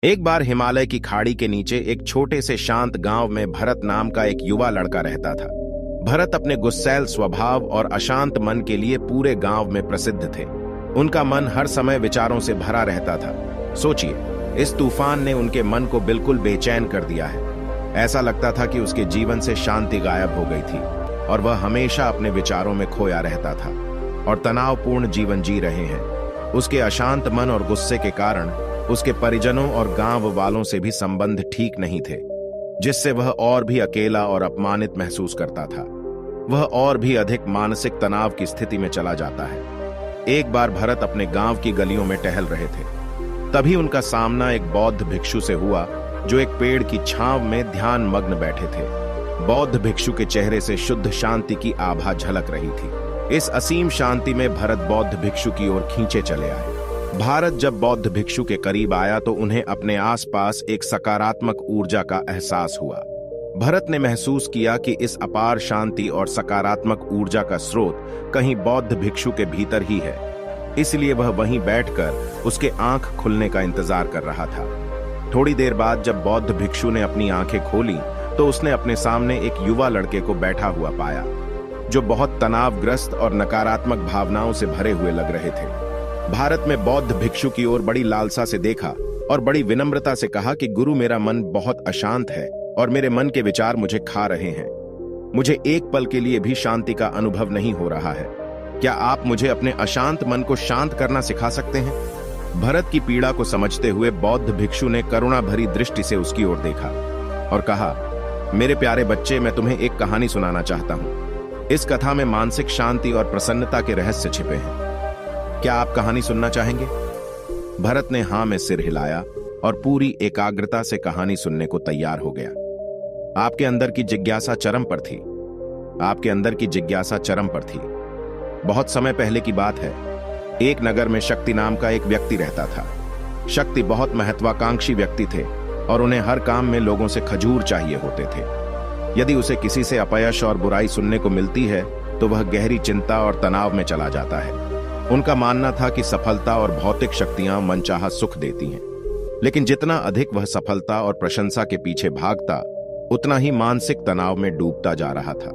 एक बार हिमालय की खाड़ी के नीचे एक छोटे से शांत गांव में भरत नाम का एक युवा लड़का रहता था। भरत अपने गुस्सैल स्वभाव और अशांत मन के लिए पूरे गांव में प्रसिद्ध थे। उनका मन हर समय विचारों से भरा रहता था। सोचिए, इस तूफान ने उनके मन को बिल्कुल बेचैन कर दिया है। ऐसा लगता था कि उसके जीवन से शांति गायब हो गई थी और वह हमेशा अपने विचारों में खोया रहता था और तनावपूर्ण जीवन जी रहे हैं। उसके अशांत मन और गुस्से के कारण उसके परिजनों और गांव वालों से भी संबंध ठीक नहीं थे, जिससे वह और भी अकेला और अपमानित महसूस करता था। वह और भी अधिक मानसिक तनाव की स्थिति में चला जाता है। एक बार भरत अपने गांव की गलियों में टहल रहे थे, तभी उनका सामना एक बौद्ध भिक्षु से हुआ जो एक पेड़ की छांव में ध्यान मग्न बैठे थे। बौद्ध भिक्षु के चेहरे से शुद्ध शांति की आभा झलक रही थी। इस असीम शांति में भरत बौद्ध भिक्षु की ओर खींचे चले आए। भारत जब बौद्ध भिक्षु के करीब आया तो उन्हें अपने आसपास एक सकारात्मक ऊर्जा का एहसास हुआ। भरत ने महसूस किया कि इस अपार शांति और सकारात्मक ऊर्जा का स्रोत कहीं बौद्ध भिक्षु के भीतर ही है। इसलिए वह वहीं बैठकर उसके आंख खुलने का इंतजार कर रहा था। थोड़ी देर बाद जब बौद्ध भिक्षु ने अपनी आंखें खोली तो उसने अपने सामने एक युवा लड़के को बैठा हुआ पाया, जो बहुत तनावग्रस्त और नकारात्मक भावनाओं से भरे हुए लग रहे थे। भारत में बौद्ध भिक्षु की ओर बड़ी लालसा से देखा और बड़ी विनम्रता से कहा कि गुरु, मेरा मन बहुत अशांत है और मेरे मन के विचार मुझे खा रहे हैं। मुझे एक पल के लिए भी शांति का अनुभव नहीं हो रहा है। क्या आप मुझे अपने अशांत मन को शांत करना सिखा सकते हैं? भरत की पीड़ा को समझते हुए बौद्ध भिक्षु ने करुणा भरी दृष्टि से उसकी ओर देखा और कहा, मेरे प्यारे बच्चे, मैं तुम्हें एक कहानी सुनाना चाहता हूं। इस कथा में मानसिक शांति और प्रसन्नता के रहस्य छिपे हैं। क्या आप कहानी सुनना चाहेंगे? भरत ने हां में सिर हिलाया और पूरी एकाग्रता से कहानी सुनने को तैयार हो गया। आपके अंदर की जिज्ञासा चरम पर थी। आपके अंदर की जिज्ञासा चरम पर थी। बहुत समय पहले की बात है। एक नगर में शक्ति नाम का एक व्यक्ति रहता था। शक्ति बहुत महत्वाकांक्षी व्यक्ति थे और उन्हें हर काम में लोगों से खजूर चाहिए होते थे। यदि उसे किसी से अपयश और बुराई सुनने को मिलती है तो वह गहरी चिंता और तनाव में चला जाता है। उनका मानना था कि सफलता और भौतिक शक्तियां मनचाहा सुख देती हैं, लेकिन जितना अधिक वह सफलता और प्रशंसा के पीछे भागता, उतना ही मानसिक तनाव में डूबता जा रहा था।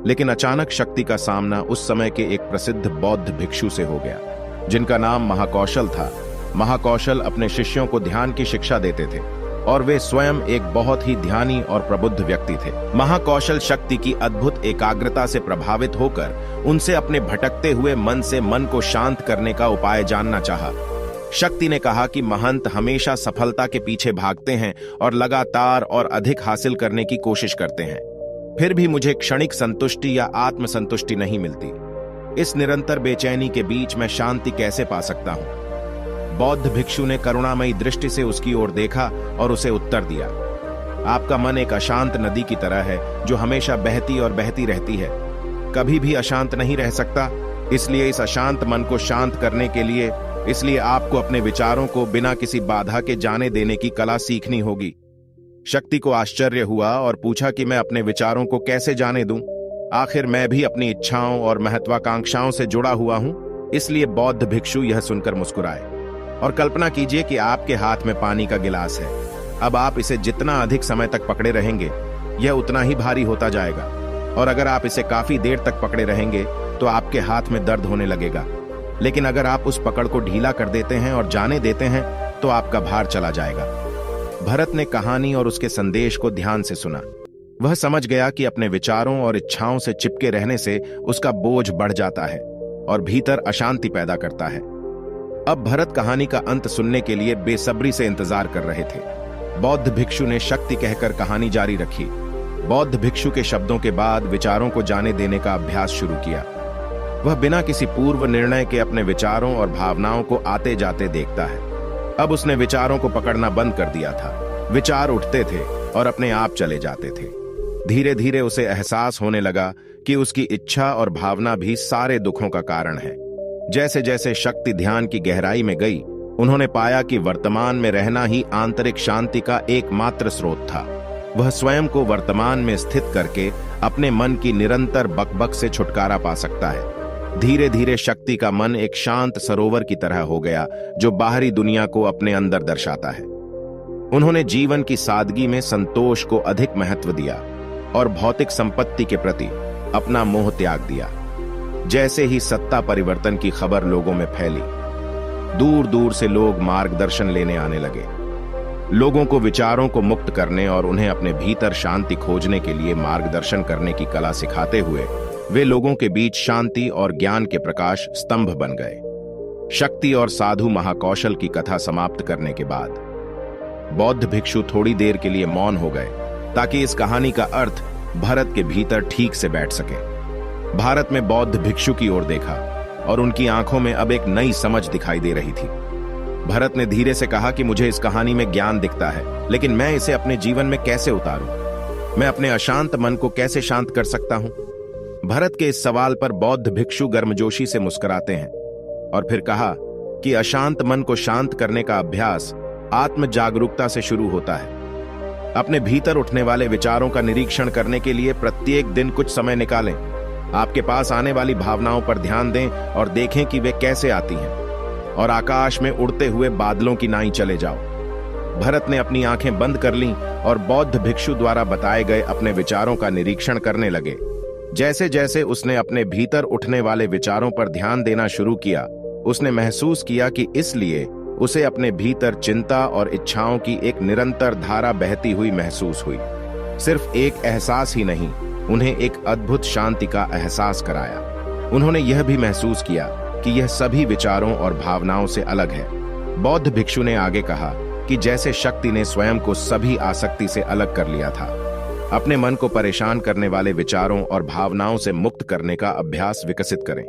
लेकिन अचानक शक्ति का सामना उस समय के एक प्रसिद्ध बौद्ध भिक्षु से हो गया, जिनका नाम महाकौशल था। महाकौशल अपने शिष्यों को ध्यान की शिक्षा देते थे और वे स्वयं एक बहुत ही ध्यानी और प्रबुद्ध व्यक्ति थे। महाकौशल शक्ति की अद्भुत एकाग्रता से प्रभावित होकर उनसे अपने भटकते हुए मन से मन को शांत करने का उपाय जानना चाहा। शक्ति ने कहा कि महंत हमेशा सफलता के पीछे भागते हैं और लगातार और अधिक हासिल करने की कोशिश करते हैं, फिर भी मुझे क्षणिक संतुष्टि या आत्मसंतुष्टि नहीं मिलती। इस निरंतर बेचैनी के बीच मैं शांति कैसे पा सकता हूं? बौद्ध भिक्षु ने करुणामयी दृष्टि से उसकी ओर देखा और उसे उत्तर दिया, आपका मन एक अशांत नदी की तरह है जो हमेशा बहती और बहती रहती है, कभी भी अशांत नहीं रह सकता। इसलिए इस अशांत मन को शांत करने के लिए आपको अपने विचारों को बिना किसी बाधा के जाने देने की कला सीखनी होगी। शक्ति को आश्चर्य हुआ और पूछा कि मैं अपने विचारों को कैसे जाने दूं? आखिर मैं भी अपनी इच्छाओं और महत्वाकांक्षाओं से जुड़ा हुआ हूं। इसलिए बौद्ध भिक्षु यह सुनकर मुस्कुराए। और कल्पना कीजिए कि आपके हाथ में पानी का गिलास है। अब आप इसे जितना अधिक समय तक पकड़े रहेंगे, यह उतना ही भारी होता जाएगा, और अगर आप इसे काफी देर तक पकड़े रहेंगे तो आपके हाथ में दर्द होने लगेगा। लेकिन अगर आप उस पकड़ को ढीला कर देते हैं और जाने देते हैं तो आपका भार चला जाएगा। भरत ने कहानी और उसके संदेश को ध्यान से सुना। वह समझ गया कि अपने विचारों और इच्छाओं से चिपके रहने से उसका बोझ बढ़ जाता है और भीतर अशांति पैदा करता है। अब भरत कहानी का अंत सुनने के लिए बेसब्री से इंतजार कर रहे थे। बौद्ध भिक्षु ने शक्ति कहकर कहानी जारी रखी। बौद्ध भिक्षु के शब्दों के बाद विचारों को जाने देने का अभ्यास शुरू किया। वह बिना किसी पूर्व निर्णय के अपने विचारों और भावनाओं को आते जाते देखता है। अब उसने विचारों को पकड़ना बंद कर दिया था। विचार उठते थे और अपने आप चले जाते थे। धीरे धीरे उसे एहसास होने लगा कि उसकी इच्छा और भावना भी सारे दुखों का कारण है। जैसे जैसे शक्ति ध्यान की गहराई में गई, उन्होंने पाया कि वर्तमान में रहना ही आंतरिक शांति का एकमात्र स्रोत था। वह स्वयं को वर्तमान में स्थित करके अपने मन की निरंतर बकबक से छुटकारा पा सकता है। धीरे धीरे शक्ति का मन एक शांत सरोवर की तरह हो गया, जो बाहरी दुनिया को अपने अंदर दर्शाता है। उन्होंने जीवन की सादगी में संतोष को अधिक महत्व दिया और भौतिक संपत्ति के प्रति अपना मोह त्याग दिया। जैसे ही सत्ता परिवर्तन की खबर लोगों में फैली, दूर दूर से लोग मार्गदर्शन लेने आने लगे। लोगों को विचारों को मुक्त करने और उन्हें अपने भीतर शांति खोजने के लिए मार्गदर्शन करने की कला सिखाते हुए वे लोगों के बीच शांति और ज्ञान के प्रकाश स्तंभ बन गए। शक्ति और साधु महाकौशल की कथा समाप्त करने के बाद बौद्ध भिक्षु थोड़ी देर के लिए मौन हो गए, ताकि इस कहानी का अर्थ भरत के भीतर ठीक से बैठ सके। भारत में बौद्ध भिक्षु की ओर देखा और उनकी आंखों में अब एक नई समझ दिखाई दे रही थी। भरत ने धीरे से कहा कि मुझे इस कहानी में ज्ञान दिखता है, लेकिन मैं इसे अपने जीवन में कैसे उतारूं? मैं अपने अशांत मन को कैसे शांत कर सकता हूं? भरत के इस सवाल पर बौद्ध भिक्षु गर्मजोशी से मुस्कुराते हैं और फिर कहा कि अशांत मन को शांत करने का अभ्यास आत्म जागरूकता से शुरू होता है। अपने भीतर उठने वाले विचारों का निरीक्षण करने के लिए प्रत्येक दिन कुछ समय निकालें। आपके पास आने वाली भावनाओं पर ध्यान दें और देखें कि वे कैसे आती हैं, और आकाश में उड़ते हुए बादलों की नाई चले जाओ। भरत ने अपनी आंखें बंद कर लीं और बौद्ध भिक्षु द्वारा बताए गए अपने विचारों का निरीक्षण करने लगे। जैसे जैसे उसने अपने भीतर उठने वाले विचारों पर ध्यान देना शुरू किया, उसने महसूस किया कि इसलिए उसे अपने भीतर चिंता और इच्छाओं की एक निरंतर धारा बहती हुई महसूस हुई। सिर्फ एक एहसास ही नहीं, उन्हें एक अद्भुत शांति का एहसास कराया। उन्होंने यह भी महसूस किया कि यह सभी विचारों और भावनाओं से अलग है। बौद्ध भिक्षु ने आगे कहा कि जैसे शक्ति ने स्वयं को सभी आसक्ति से अलग कर लिया था, अपने मन को परेशान करने वाले विचारों और भावनाओं से मुक्त करने का अभ्यास विकसित करें।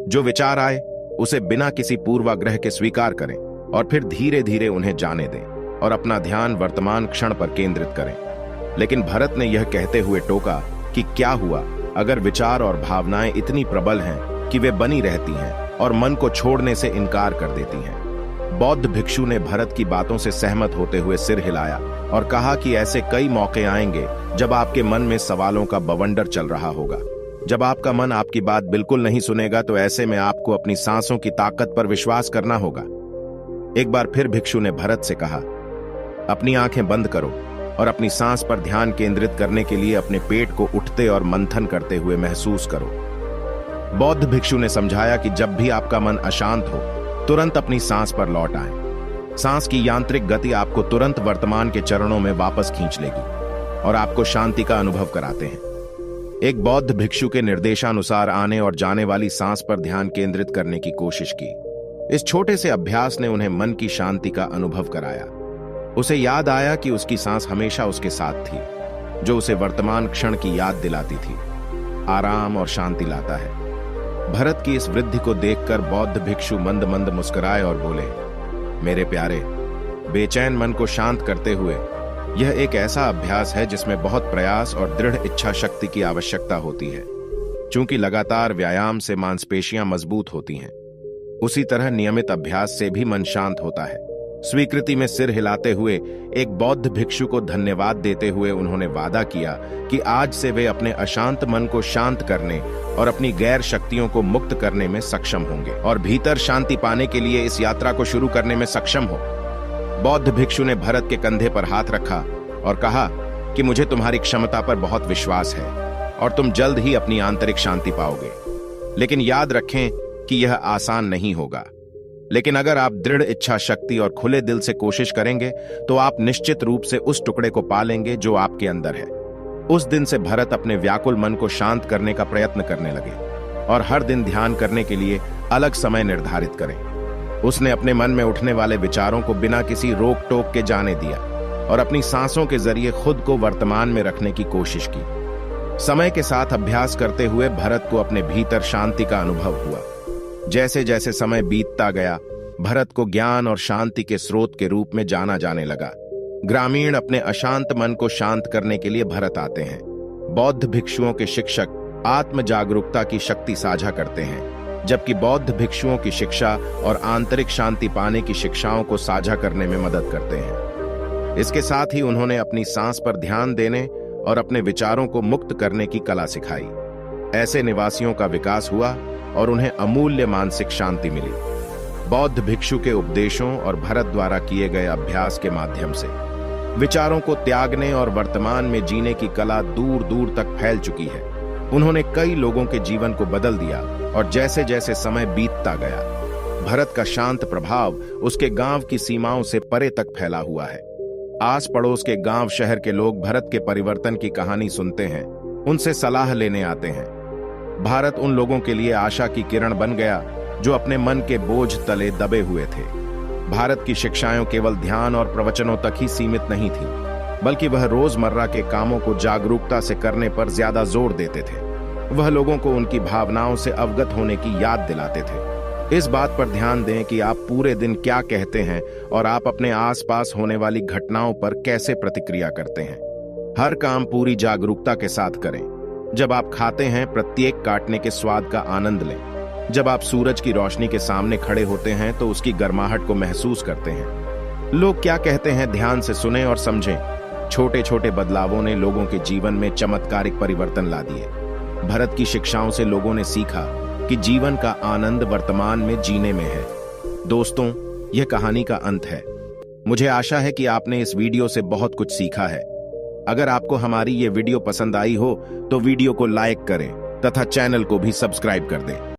जो विचार आए उसे बिना किसी पूर्वाग्रह के स्वीकार करें और फिर धीरे धीरे उन्हें जाने दें और अपना ध्यान वर्तमान क्षण पर केंद्रित करें। लेकिन भरत ने यह कहते हुए टोका कि क्या हुआ अगर विचार और भावनाएं इतनी प्रबल हैं कि वे बनी रहती हैं और मन को छोड़ने से इनकार कर देती हैं। बौद्ध भिक्षु ने भरत की बातों से सहमत होते हुए सिर हिलाया और कहा कि ऐसे कई मौके आएंगे जब आपके मन में सवालों का बवंडर चल रहा होगा। जब आपका मन आपकी बात बिल्कुल नहीं सुनेगा, तो ऐसे में आपको अपनी सांसों की ताकत पर विश्वास करना होगा। एक बार फिर भिक्षु ने भरत से कहा, अपनी आंखें बंद करो और अपनी सांस पर ध्यान केंद्रित करने के लिए अपने पेट को उठते और मंथन करते हुए महसूस करो। बौद्ध भिक्षु ने समझाया कि जब भी आपका मन अशांत हो, तुरंत अपनी सांस पर लौट आएं। सांस की यांत्रिक गति आपको तुरंत वर्तमान के चरणों में वापस खींच लेगी और आपको शांति का अनुभव कराते हैं। एक बौद्ध भिक्षु के निर्देशानुसार आने और जाने वाली सांस पर ध्यान केंद्रित करने की कोशिश की। इस छोटे से अभ्यास ने उन्हें मन की शांति का अनुभव कराया। उसे याद आया कि उसकी सांस हमेशा उसके साथ थी, जो उसे वर्तमान क्षण की याद दिलाती थी, आराम और शांति लाता है। भरत की इस वृद्धि को देखकर बौद्ध भिक्षु मंद मंद मुस्कुराए और बोले, मेरे प्यारे, बेचैन मन को शांत करते हुए यह एक ऐसा अभ्यास है जिसमें बहुत प्रयास और दृढ़ इच्छा शक्ति की आवश्यकता होती है। चूंकि लगातार व्यायाम से मांसपेशियां मजबूत होती हैं, उसी तरह नियमित अभ्यास से भी मन शांत होता है। स्वीकृति में सिर हिलाते हुए एक बौद्ध भिक्षु को धन्यवाद देते हुए उन्होंने वादा किया कि आज से वे अपने अशांत मन को शांत करने और अपनी गैर शक्तियों को मुक्त करने में सक्षम होंगे और भीतर शांति पाने के लिए इस यात्रा को शुरू करने में सक्षम हो। बौद्ध भिक्षु ने भरत के कंधे पर हाथ रखा और कहा कि मुझे तुम्हारी क्षमता पर बहुत विश्वास है और तुम जल्द ही अपनी आंतरिक शांति पाओगे। लेकिन याद रखें कि यह आसान नहीं होगा, लेकिन अगर आप दृढ़ इच्छा शक्ति और खुले दिल से कोशिश करेंगे तो आप निश्चित रूप से उस टुकड़े को पालेंगे जो आपके अंदर है। उस दिन से भरत अपने व्याकुल मन को शांत करने का प्रयत्न करने लगे और हर दिन ध्यान करने के लिए अलग समय निर्धारित करें। उसने अपने मन में उठने वाले विचारों को बिना किसी रोक टोक के जाने दिया और अपनी सांसों के जरिए खुद को वर्तमान में रखने की कोशिश की। समय के साथ अभ्यास करते हुए भरत को अपने भीतर शांति का अनुभव हुआ। जैसे जैसे समय बीतता गया, भरत को ज्ञान और शांति के स्रोत के रूप में जाना जाने लगा। ग्रामीण अपने अशांत मन को शांत करने के लिए भरत आते हैं। बौद्ध भिक्षुओं के शिक्षक आत्म जागरूकता की शक्ति साझा करते हैं, जबकि बौद्ध भिक्षुओं की शिक्षा और आंतरिक शांति पाने की शिक्षाओं को साझा करने में मदद करते हैं। इसके साथ ही उन्होंने अपनी सांस पर ध्यान देने और अपने विचारों को मुक्त करने की कला सिखाई। ऐसे निवासियों का विकास हुआ और उन्हें अमूल्य मानसिक शांति मिली। बौद्ध भिक्षु के उपदेशों और भरत द्वारा किए गए अभ्यास के माध्यम से विचारों को त्यागने और वर्तमान में जीने की कला दूर दूर तक फैल चुकी है। उन्होंने कई लोगों के जीवन को बदल दिया और जैसे जैसे समय बीतता गया, भरत का शांत प्रभाव उसके गांव की सीमाओं से परे तक फैला हुआ है। आस पड़ोस के गांव शहर के लोग भरत के परिवर्तन की कहानी सुनते हैं, उनसे सलाह लेने आते हैं। भारत उन लोगों के लिए आशा की किरण बन गया जो अपने मन के बोझ तले दबे हुए थे। भारत की शिक्षाएं केवल ध्यान और प्रवचनों तक ही सीमित नहीं थी, बल्कि वह रोजमर्रा के कामों को जागरूकता से करने पर ज्यादा जोर देते थे। वह लोगों को उनकी भावनाओं से अवगत होने की याद दिलाते थे। इस बात पर ध्यान दें कि आप पूरे दिन क्या कहते हैं और आप अपने आसपास होने वाली घटनाओं पर कैसे प्रतिक्रिया करते हैं। हर काम पूरी जागरूकता के साथ करें। जब आप खाते हैं, प्रत्येक काटने के स्वाद का आनंद लें। जब आप सूरज की रोशनी के सामने खड़े होते हैं तो उसकी गर्माहट को महसूस करते हैं। लोग क्या कहते हैं, ध्यान से सुनें और समझें। छोटे छोटे बदलावों ने लोगों के जीवन में चमत्कारिक परिवर्तन ला दिए। भरत की शिक्षाओं से लोगों ने सीखा कि जीवन का आनंद वर्तमान में जीने में है। दोस्तों, यह कहानी का अंत है। मुझे आशा है कि आपने इस वीडियो से बहुत कुछ सीखा है। अगर आपको हमारी ये वीडियो पसंद आई हो तो वीडियो को लाइक करें तथा चैनल को भी सब्सक्राइब कर दें।